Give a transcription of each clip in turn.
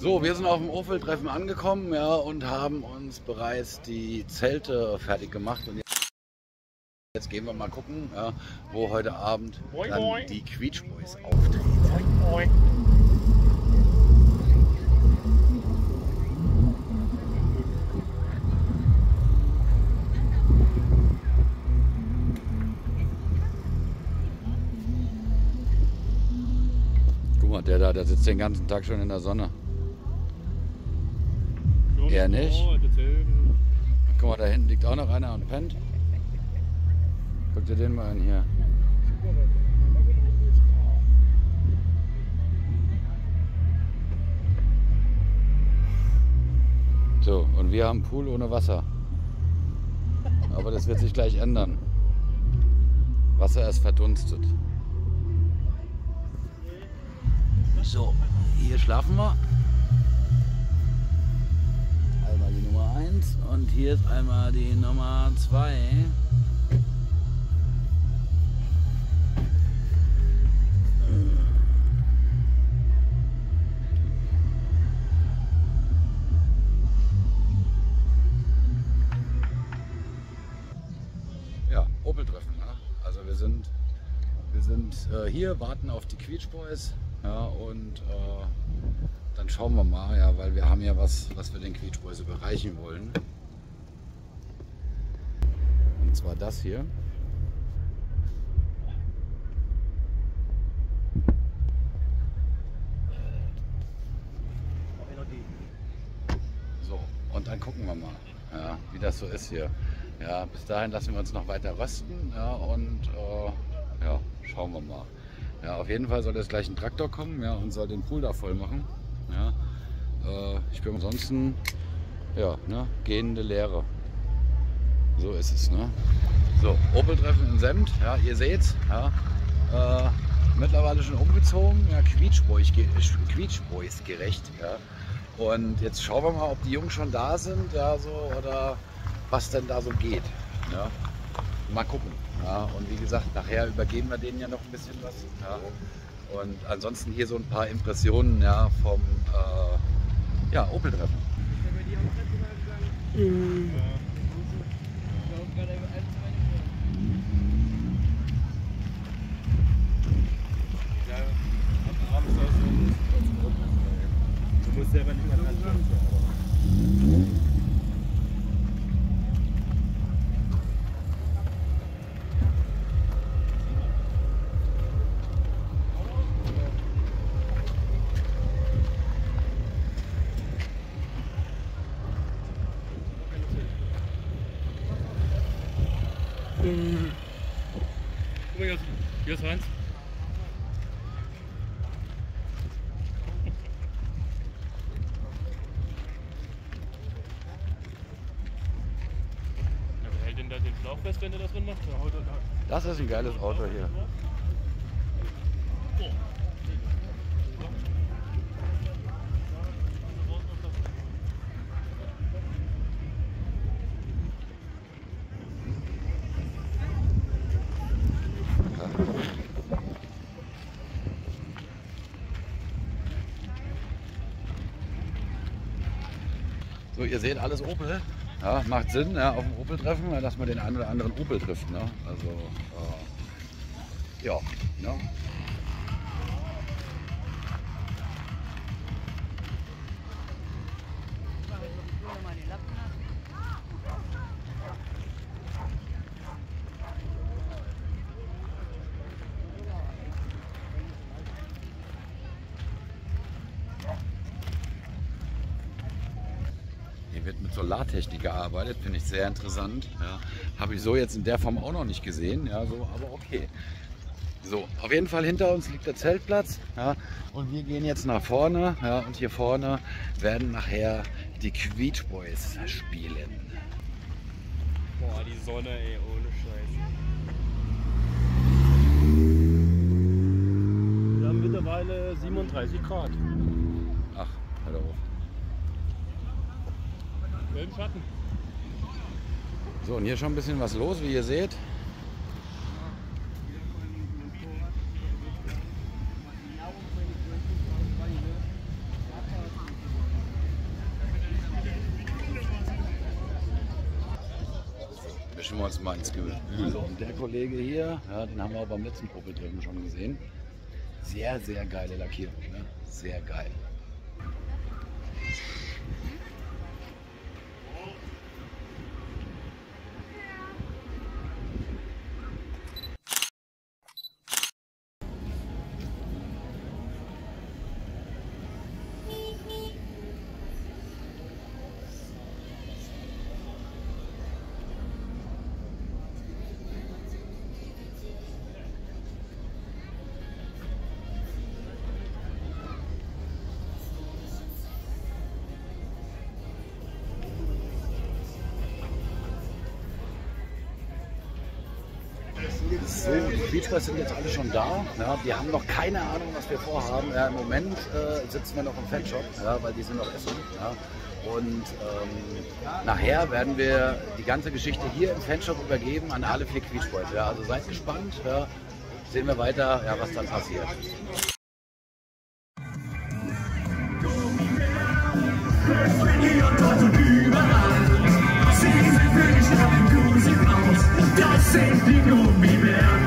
So, wir sind auf dem Ophel-Treffen angekommen, ja, und haben uns bereits die Zelte fertig gemacht. Und jetzt gehen wir mal gucken, ja, wo heute Abend dann die Quietsch Boys auftreten. Guck mal, der sitzt den ganzen Tag schon in der Sonne. Er nicht. Guck mal, da hinten liegt auch noch einer und pennt. Guck dir den mal an hier. So, und wir haben einen Pool ohne Wasser. Aber das wird sich gleich ändern. Wasser ist verdunstet. So, hier schlafen wir. Einmal die Nummer 1 und hier ist einmal die Nummer 2. Ja, Ophel-Treffen. Ne? Also wir sind hier, warten auf die Quietsch Boys. Ja, und dann schauen wir mal, ja, weil wir haben ja was wir den Quietsch Boys überreichen wollen. Und zwar das hier. So, und dann gucken wir mal, ja, wie das so ist hier. Ja, bis dahin lassen wir uns noch weiter rösten, ja, und ja, schauen wir mal. Ja, auf jeden Fall soll jetzt gleich ein Traktor kommen, ja, und soll den Pool da voll machen. Ja, ich bin ansonsten, ja, ne, gehende Leere. So ist es, ne? So, Ophel-Treffen in Sempt, ja, ihr seht's, ja, mittlerweile schon umgezogen, ja, Quietsch Boys gerecht, ja. Und jetzt schauen wir mal, ob die Jungs schon da sind, ja, so, oder was denn da so geht, ja. Mal gucken. Ja, und wie gesagt, nachher übergeben wir denen ja noch ein bisschen was. Ja. Und ansonsten hier so ein paar Impressionen, ja, vom ja, Ophel-Treffen. Du musst selber nicht mal dran. Guck mal, hier ist Heinz. Ja, wer hält denn da den Schlauch fest, wenn du das drin machst? Das ist ein geiles Auto hier. So, ihr seht alles Opel. Ja, macht Sinn, ja, auf dem Opel-Treffen, ja, dass man den einen oder anderen Opel trifft. Ne? Also, ja. Ne? Hier wird mit Solartechnik gearbeitet, finde ich sehr interessant. Ja. Habe ich so jetzt in der Form auch noch nicht gesehen, ja, so, aber okay. So, auf jeden Fall hinter uns liegt der Zeltplatz, ja, und wir gehen jetzt nach vorne, ja, und hier vorne werden nachher die Quietsch Boys spielen. Boah, die Sonne, ey, ohne Scheiß. Wir haben mittlerweile 37 Grad. Ach, hör auf. Im Schatten. So, und hier schon ein bisschen was los, wie ihr seht. mischen wir uns mal ins Gewühl. So, und der Kollege hier, ja, den haben wir auch beim letzten Probetreten schon gesehen. Sehr, sehr geile Lackierung. Ne? Sehr geil. So, die Beach Boys sind jetzt alle schon da. Ja, wir haben noch keine Ahnung, was wir vorhaben. Ja, im Moment sitzen wir noch im Fanshop, ja, weil die sind noch essen. Ja. Und nachher werden wir die ganze Geschichte hier im Fanshop übergeben an alle 4 Beach Boys. Ja. Also seid gespannt, ja. Sehen wir weiter, ja, was dann passiert. Das sind die Gummibären.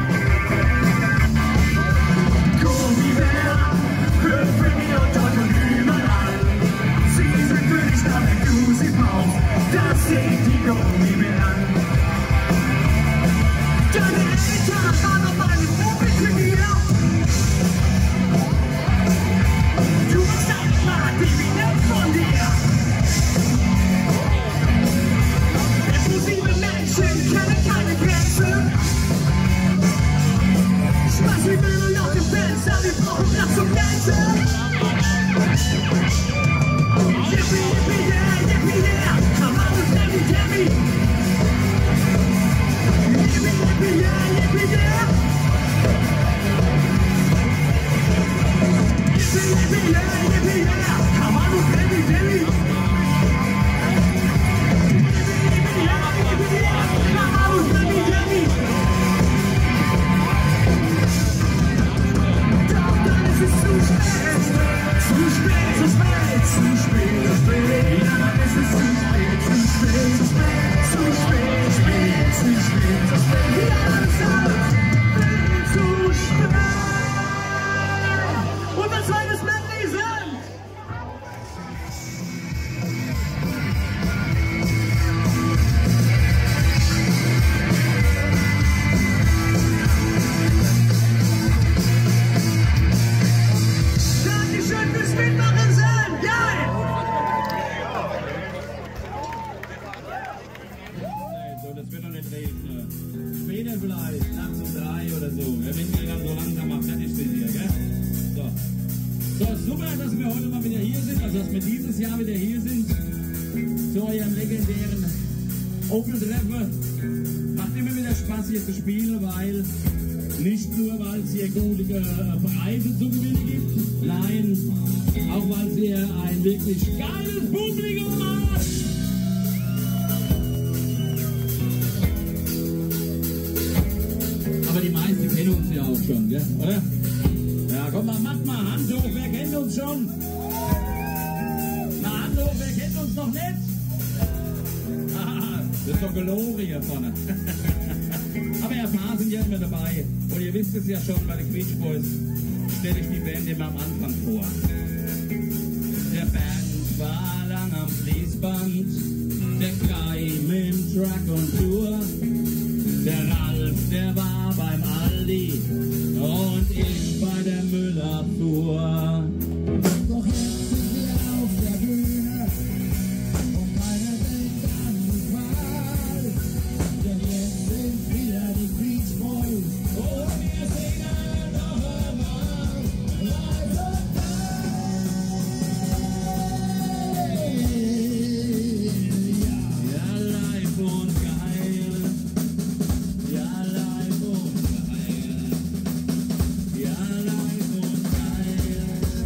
Gummibären, hüpfen hier und dort und überall. Sie sind für dich da, wenn du sie brauchst. Das sind die Gummibären. Deine Eltern waren auf einem Probeturnier. Du bist einfach wie nett von dir. Impulsive Menschen kennen keine Grenzen. Schmeiß die Möbel auf dem Fenster, wir brauchen Platz zum Glänzen. Yippie, yippie, yeah, come on with Debbie, Debbie. Yippie, yippie, yeah, yippie, yeah. Yippie, yippie, yeah, come on with Debbie, Debbie. Und was soll das Medley sein? Dankeschön fürs Mitmachen sein. Geil! So, das wird doch nicht regnen. Später vielleicht, nachts um 3 oder so. Wenn wir dann so langsam mal fertig sind hier, gell? So, super, dass wir heute mal wieder hier sind, also dass wir dieses Jahr wieder hier sind. Zu eurem legendären Open-Treffen. Macht immer wieder Spaß hier zu spielen, weil nicht nur, weil es hier gute Preise zu gewinnen gibt, nein, auch weil es hier ein wirklich geiles Publikum macht. Aber die meisten kennen uns ja auch schon, gell? Oder? Ja, komm mal, macht mal Hand hoch, wer kennt uns schon? Na, Hand hoch, wer kennt uns noch nicht? Ah, das ist doch gelogen hier vorne. Aber ein paar sind ja immer dabei. Und ihr wisst es ja schon, bei den Beach Boys stelle ich die Band immer am Anfang vor. Der Band war lang am Fließband, der Kai mit dem Truck und Tour, der Ralf, der war beim Aldi und ich bei der Müllabfuhr. Doch jetzt sind wir auf der Bühne und keiner denkt an die Qual, denn jetzt sind wieder die Beach Boys und wir singen noch einmal live und geil. Ja, live und geil. Ja, live und geil. Ja, live und geil.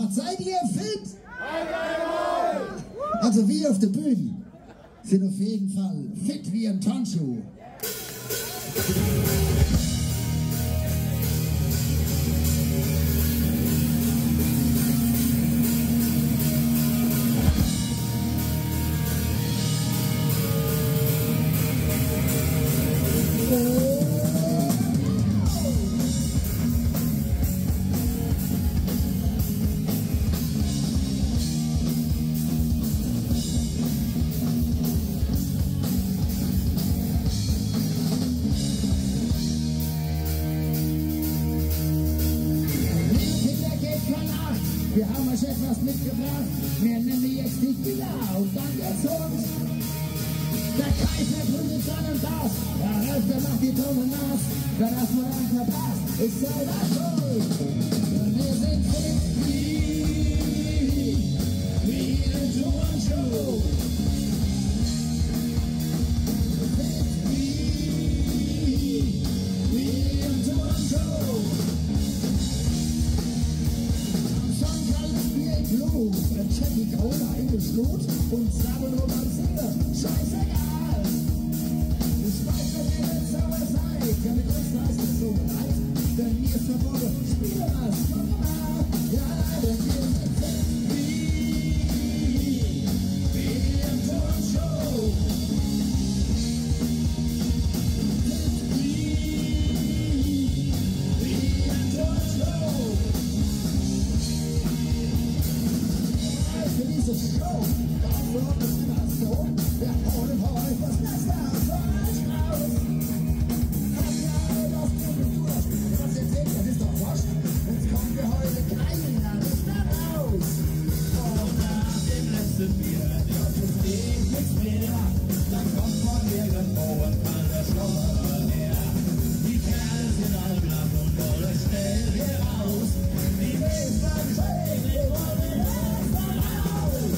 gefragt, seid ihr fit? Also wir auf der Bühne sind auf jeden Fall fit wie ein Turnschuh. Wir haben euch etwas mitgebracht, wir nennen jetzt die Killer und dann geht's rund. Der Kaiser gründet seinen Bass, der Ralf, der macht die Daumen nass, wer das mal lang verpasst, ist selber schuld. Wir sind fit wie ein Turnschuh. Fit wie ein Turnschuh. Checky Cola in den Schlot und Sabo nur beim Singer. Scheißegal! Du speichert dir den Sauerseid, ja mit uns ist es so leid, denn mir ist verboten, spiele was, komm mal! Ja, denn wir sind fit wie ein Turnschuh. Fit wie ein Turnschuh. Diese Show, dafür ist das so, wir holen heute was Besseres raus. Komm ja auf den Durst, was ihr seht, das ist doch wurscht. Jetzt kommen wir heute keiner nicht mehr raus. Und nach dem letzten Bier, das ist nichts mehr, dann kommt von irgendwo ein kalter Schauer her. Die Kerle sind all blatt und wollen schnell hier raus. Die Bassline schräg, wir wollen erst mal raus.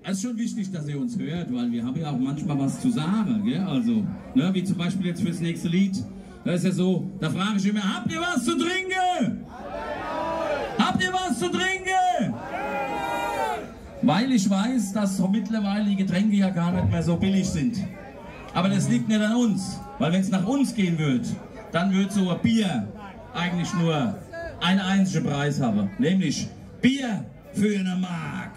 Es ist schon wichtig, dass ihr uns hört, weil wir haben ja auch manchmal was zu sagen, gell? Also, ne, wie zum Beispiel jetzt fürs nächste Lied. Das ist ja so, da frage ich immer, habt ihr was zu trinken? Habt ihr was zu trinken? Weil ich weiß, dass mittlerweile die Getränke ja gar nicht mehr so billig sind. Aber das liegt nicht an uns, weil wenn es nach uns gehen würde, dann würde so ein Bier eigentlich nur einen einzigen Preis haben, nämlich Bier für eine Mark.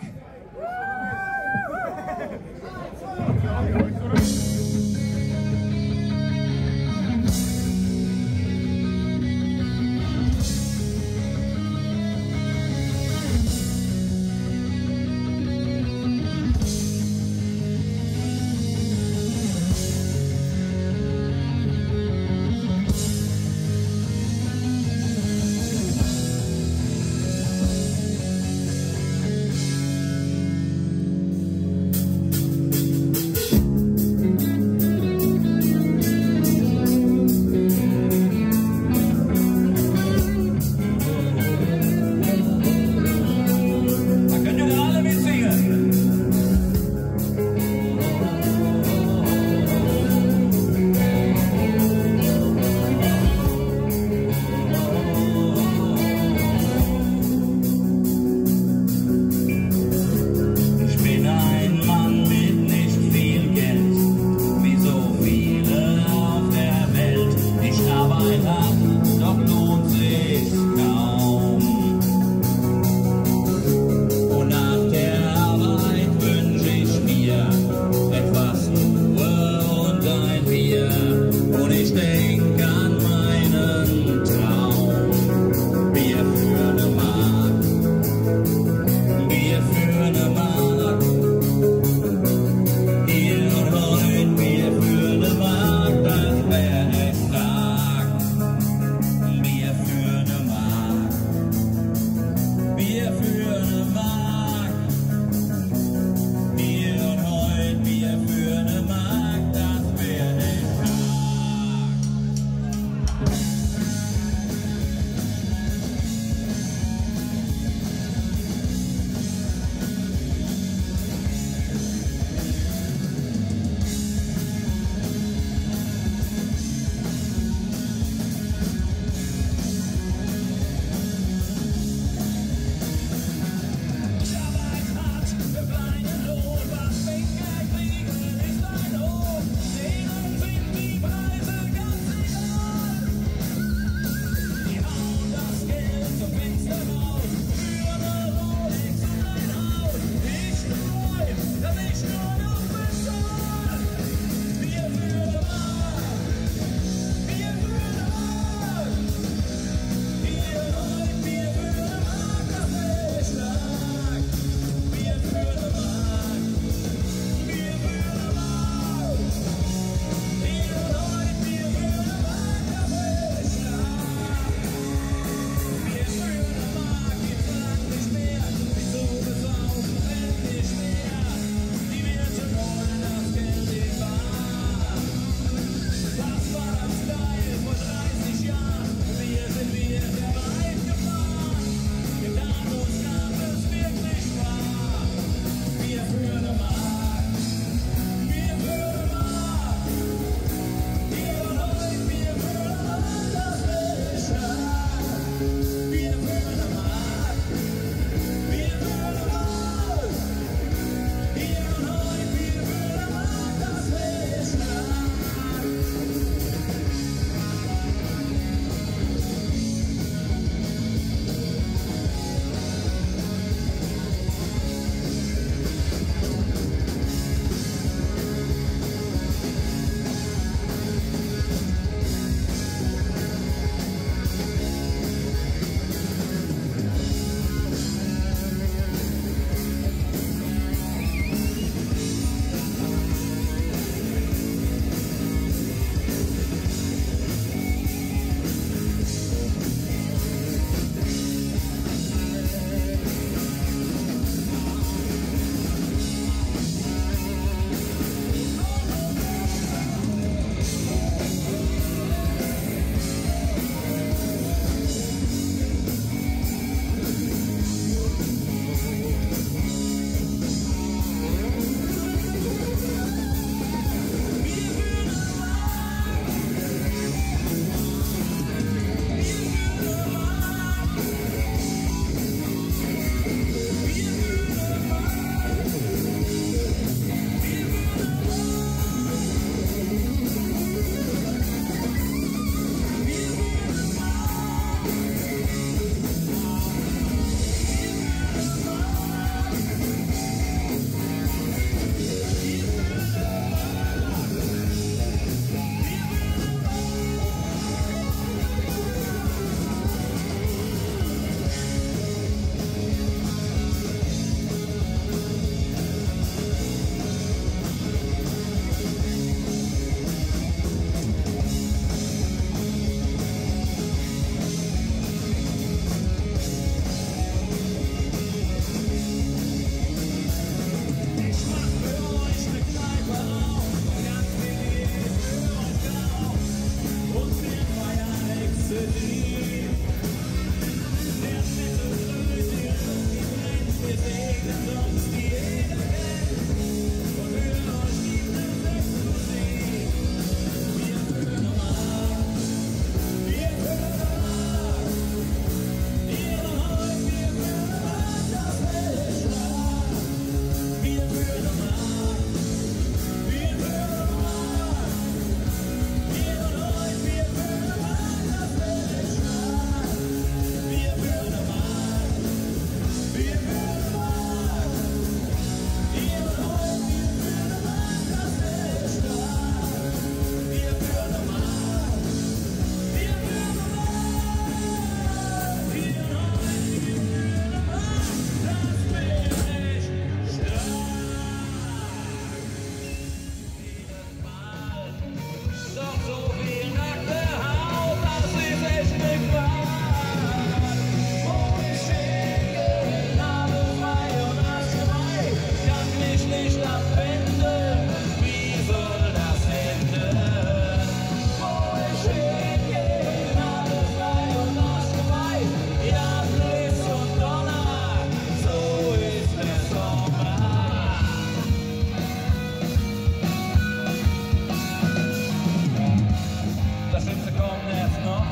kommt erst noch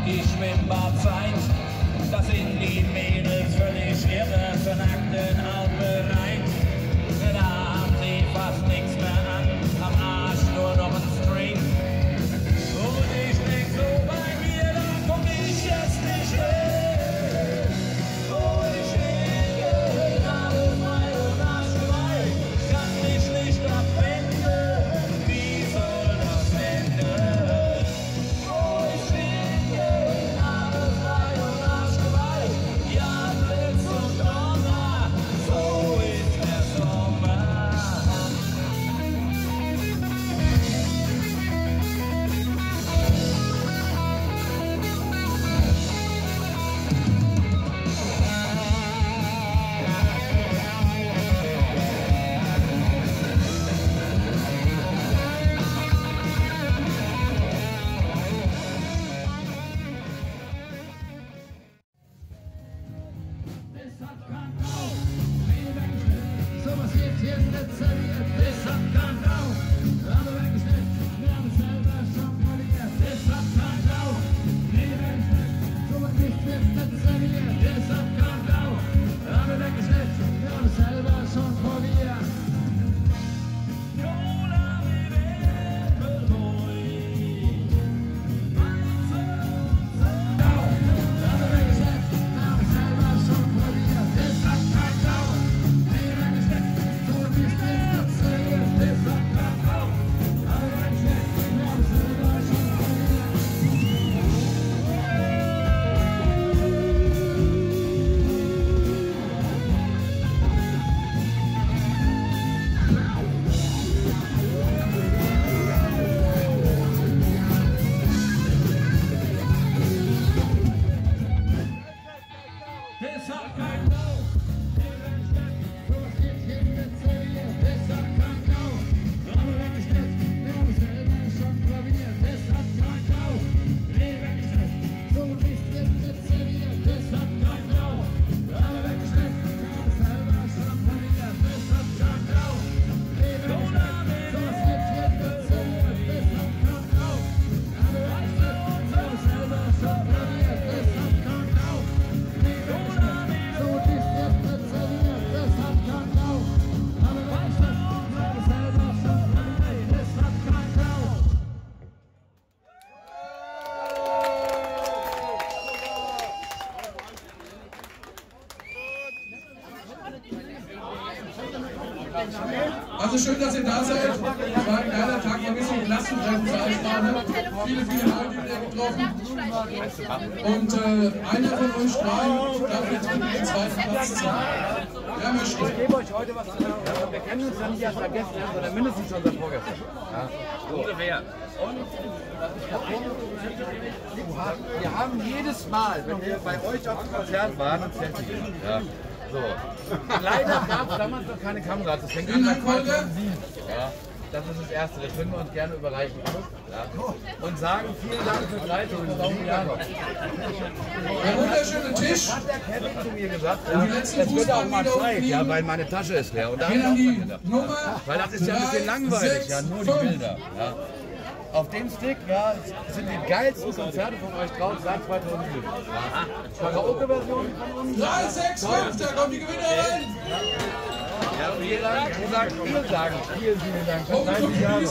die Schwimmbadzeit. Da sind die Mädels völlig irre, zur nackten Haut bereit. Da haben sie fast nichts mehr an, am Arsch nur noch ein String. Und ich denk so bei mir, da komm ich jetzt nicht hin. Wo ich hingehe, alles frei und arschfrei, kann mich nicht abwenden. Wie soll das enden? Wo ich hingehe, alles frei und arschfrei, ja, Blitz und Donner, so ist der Sommer. Sowas wird hier nicht serviert, das hat keinen Blau. Aber weggeschnitten, wir haben es selber schon poliert, das hat keinen Blau. Nee, weggeschnitten, sowas wird nicht serviert, das hat keinen Blau. Aber weggeschnitten, wir haben es selber schon poliert. Also schön, dass ihr da seid. War ein geiler Tag, war ein bisschen Klassentreffen für Eisbahn. Viele Leute wieder getroffen. Und einer von euch dreien darf jetzt den zweiten Platz ziehen. Wer möchte? Ich gebe euch heute was zu sagen. Wir kennen uns ja nicht erst seit gestern, sondern mindestens schon seit vorgestern. Ja. Ungefähr. Wir haben jedes Mal, wenn wir bei euch auf dem Konzert waren, ein Selfie gemacht. Ja. So. Leider gab es damals noch keine Kameras. Das fängt an bei 2007. Ja. Das ist das Erste. Das würden wir uns gerne überreichen. Ja. Und sagen vielen Dank für 13 Jahre. Der wunderschöne Tisch. Hat der Kevin zu mir gesagt, Und die letzten es wird auch mal Zeit, Fußballlieder ja, weil meine Tasche ist leer. Und da gehen habe an ich auch die dran gedacht. Nummer Weil das ist ja ein bisschen 3, langweilig, 6, ja, nur die 5. Bilder. Ja. Auf dem Stick ja, sind die geilsten Konzerte von euch drauf seit 2007. Ja. Karaoke-Version von uns. 3, 6, 5, da kommt die Gewinnerin. Ja, vielen Dank. Wir sagen vielen Dank. Vielen Dank. Oh, 30 Jahre.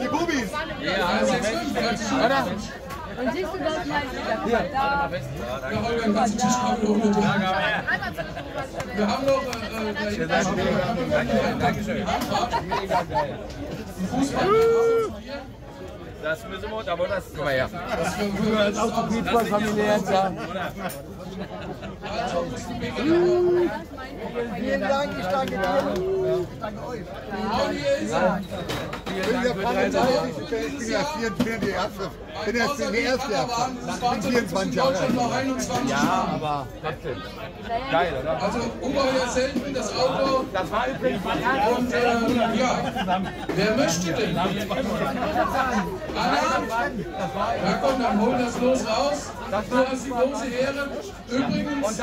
Die Bubis. 3, 6, 5, Oder? Und siehst du das mal wieder? Hier. Da. Wir haben den ganzen Tisch abgeholt. Wir haben noch Dankeschön. Fußball. Das müssen wir, aber das. Guck mal her. Das gehört auch zur Beachball-Familie jetzt, ja. Vielen Dank, ich danke dir. Ich danke euch. Vielen Dank für 3 Tage. Ich bin ja 44 die erste. Ich bin erst die erste. Ich bin 24 Jahre alt. Ja, aber trotzdem. Geil, oder? Also ungeheuer selten das Auto. Das war übrigens mein Und ja, wer möchte denn? Anna? Ja komm, dann hol das los raus. Du hast die große Ehre. Übrigens,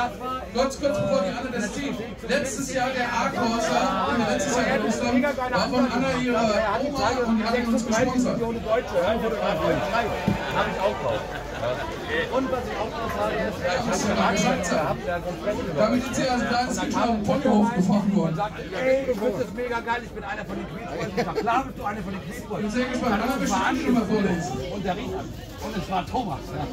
kurz bevor die Anna das zieht, letztes Jahr der A-Corsa, letztes Jahr in Russland, war von Anna ihre Oma und die hat uns gesponsert. Habe ich auch drauf. Und was ich auch drauf habe, ist, damit ist sie als kleines Kind auf den Ponyhof gefahren worden. ey, du findest es mega geil, ich bin einer von den Quietschboys. Klar bist du einer von den Quietschboys. Ich bin sehr gespannt. Anna bestimmt schon mal vorlesen. Und der riecht an. Und es war Thomas. Ja.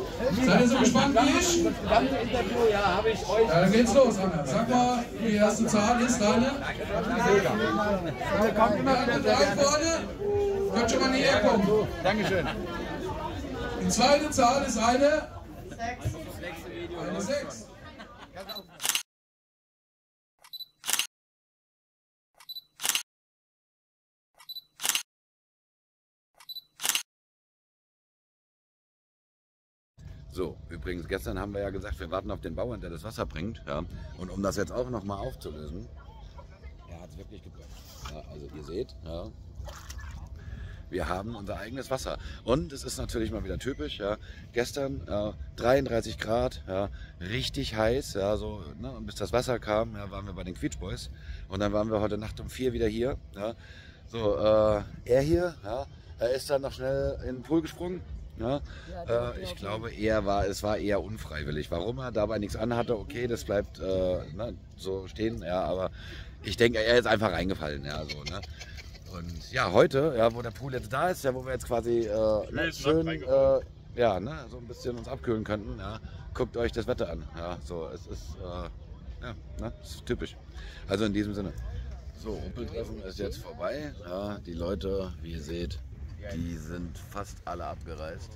Seid ihr so gespannt wie ich? Das gesamte Interview, ja, habe ich euch. Ja, dann geht's los, Anna. Sag mal, die erste Zahl ist deine. Der kommt immer wieder Und drei vorne. Könnt schon mal näher kommen. Dankeschön. Die zweite Zahl ist eine 6. Eine 6. So, übrigens, gestern haben wir ja gesagt, wir warten auf den Bauern, der das Wasser bringt. Ja. Und um das jetzt auch nochmal aufzulösen, er hat es wirklich gebracht. Ja, also ihr seht, ja, wir haben unser eigenes Wasser. Und es ist natürlich mal wieder typisch. Ja. Gestern 33 Grad, ja, richtig heiß. Ja, so, ne, und bis das Wasser kam, ja, waren wir bei den Quietschboys. Und dann waren wir heute Nacht um 4 wieder hier. Ja. So, er hier, ja, er ist dann noch schnell in den Pool gesprungen. Ja, ich glaube, es war eher unfreiwillig. Warum er dabei nichts anhatte, okay, das bleibt ne, so stehen. Ja, aber ich denke, er ist einfach reingefallen. Ja, so, ne? Und ja, heute, ja, wo der Pool jetzt da ist, ja, wo wir jetzt quasi schön ja, ne, so ein bisschen uns abkühlen könnten, ja, guckt euch das Wetter an. Ja, so, es ist, ja, ne, es ist typisch. Also in diesem Sinne. So, Opel-Treffen ist jetzt vorbei. Ja, die Leute, wie ihr seht, die sind fast alle abgereist.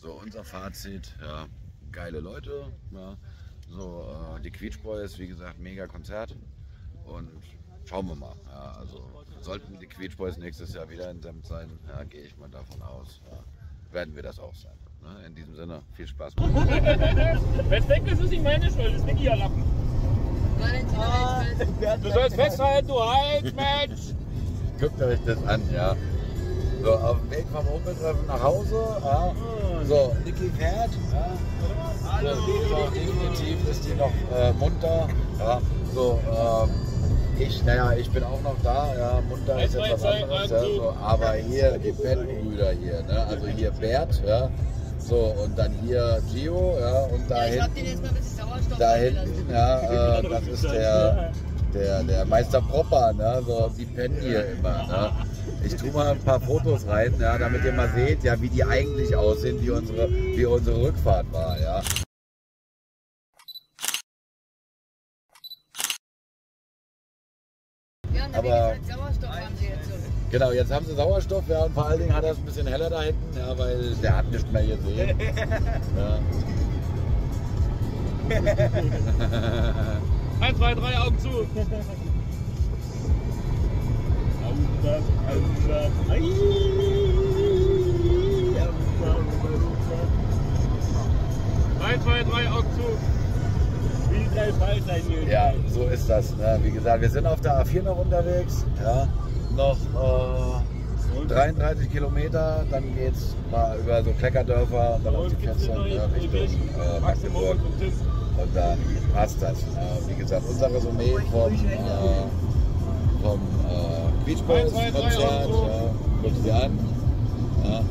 So, unser Fazit, ja, geile Leute. Ja, so, die Quietschboys, wie gesagt, mega Konzert. Und schauen wir mal. Ja, also sollten die Quietschboys nächstes Jahr wieder in Senf sein, ja, gehe ich mal davon aus, ja, werden wir das auch sein. Ne? In diesem Sinne, viel Spaß. Wenn es weg ist, ist nicht meine Schuld, das ist nicht ihr Lappen. Du sollst festhalten, du Mensch! Guckt euch das an, ja. So, auf dem Weg vom Opel-Treffen nach Hause, ja. So, Niki fährt, ja. So, die ist auch definitiv, ist die noch munter, ja. So, ich bin auch noch da, ja. Munter ist jetzt was anderes, ja. So, aber hier, die Bandbrüder hier, ne. Also hier Bert, ja. So, und dann hier Gio, ja, und da hinten, ja, das ist der Meister Propper, ne, so, die pennen hier immer, ne. Ich tue mal ein paar Fotos rein, ja, damit ihr mal seht, ja, wie die eigentlich aussehen, wie unsere Rückfahrt war, ja. Aber genau, jetzt haben sie Sauerstoff, ja, und vor allen Dingen hat er es ein bisschen heller da hinten, ja, weil der hat nicht mehr gesehen. Ja. 1, 2, 3, Augen zu! 1, 2, 3, Augen zu! Ja, so ist das. Ne? Wie gesagt, wir sind auf der A4 noch unterwegs. Ja, noch 33 Kilometer, dann geht es mal über so Kleckerdörfer und dann auf die 14 Richtung Magdeburg. Und dann passt das. Wie gesagt, unser Resümee vom Quietschboys-Konzert. Guckt sie an. Ja.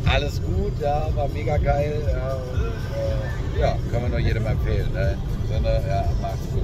Alles gut, ja, war mega geil. Ja, und, ja, kann man nur jedem empfehlen. Ne? In diesem Sinne, ja, macht's gut.